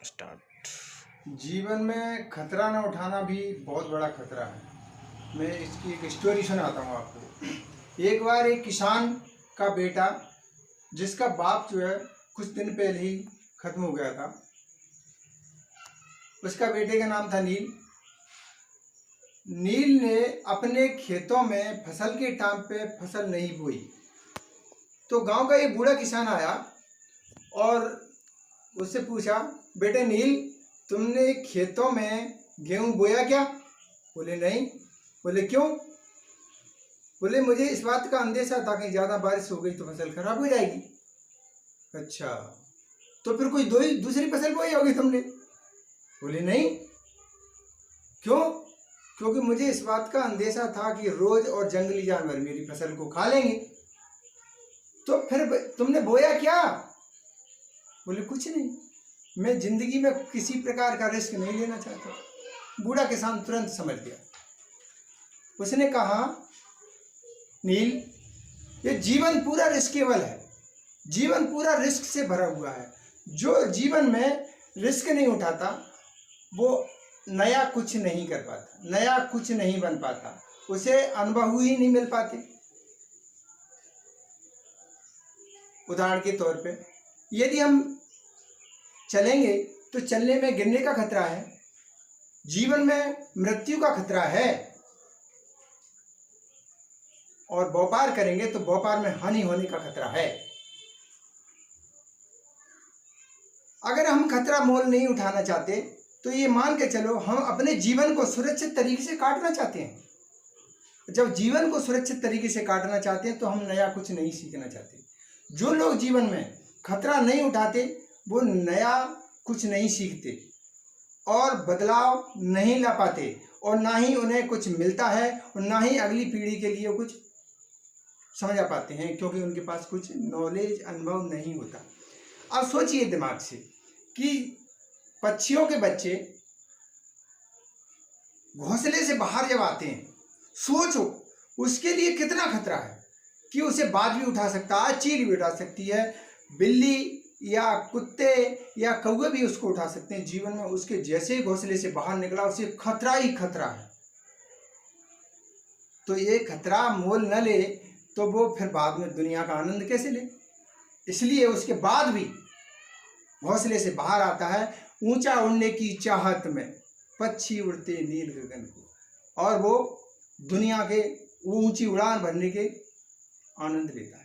Start. जीवन में खतरा न उठाना भी बहुत बड़ा खतरा है। मैं इसकी एक स्टोरी सुनाता हूँ आपको। एक बार एक किसान का बेटा, जिसका बाप जो है कुछ दिन पहले ही खत्म हो गया था, उसका बेटे का नाम था नील। नील ने अपने खेतों में फसल के टाइम पे फसल नहीं बोई, तो गांव का एक बूढ़ा किसान आया और उससे पूछा, बेटे नील, तुमने खेतों में गेहूं बोया क्या? बोले नहीं। बोले क्यों? बोले मुझे इस बात का अंदेशा था कि ज़्यादा बारिश हो गई तो फसल खराब हो जाएगी। अच्छा, तो फिर कोई दूसरी फसल बोई होगी तुमने? बोले नहीं। क्यों? क्योंकि मुझे इस बात का अंदेशा था कि रोज और जंगली जानवर मेरी फसल को खा लेंगे। तो फिर तुमने बोया क्या? बोले कुछ नहीं, मैं जिंदगी में किसी प्रकार का रिस्क नहीं लेना चाहता। बूढ़ा किसान तुरंत समझ गया। उसने कहा, नील, ये जीवन पूरा रिस्केबल है, जीवन पूरा रिस्क से भरा हुआ है। जो जीवन में रिस्क नहीं उठाता वो नया कुछ नहीं कर पाता, नया कुछ नहीं बन पाता, उसे अनुभव ही नहीं मिल पाते। उदाहरण के तौर पे, यदि हम चलेंगे तो चलने में गिरने का खतरा है, जीवन में मृत्यु का खतरा है, और व्यापार करेंगे तो व्यापार में हानि होने का खतरा है। अगर हम खतरा मोल नहीं उठाना चाहते तो ये मान के चलो हम अपने जीवन को सुरक्षित तरीके से काटना चाहते हैं। जब जीवन को सुरक्षित तरीके से काटना चाहते हैं तो हम नया कुछ नहीं सीखना चाहते। जो लोग जीवन में खतरा नहीं उठाते वो नया कुछ नहीं सीखते और बदलाव नहीं ला पाते, और ना ही उन्हें कुछ मिलता है और ना ही अगली पीढ़ी के लिए कुछ समझ पाते हैं, क्योंकि उनके पास कुछ नॉलेज, अनुभव नहीं होता। अब सोचिए दिमाग से कि पक्षियों के बच्चे घोंसले से बाहर जब आते हैं, सोचो उसके लिए कितना खतरा है कि उसे बाज भी उठा सकता है, चील भी उठा सकती है, बिल्ली या कुत्ते या कौवे भी उसको उठा सकते हैं। जीवन में उसके जैसे ही घोंसले से बाहर निकला उसे खतरा ही खतरा है। तो ये खतरा मोल न ले तो वो फिर बाद में दुनिया का आनंद कैसे ले? इसलिए उसके बाद भी घोंसले से बाहर आता है, ऊंचा उड़ने की चाहत में पक्षी उड़ते नील गगन को, और वो दुनिया के ऊंची उड़ान भरने के आनंद लेता है।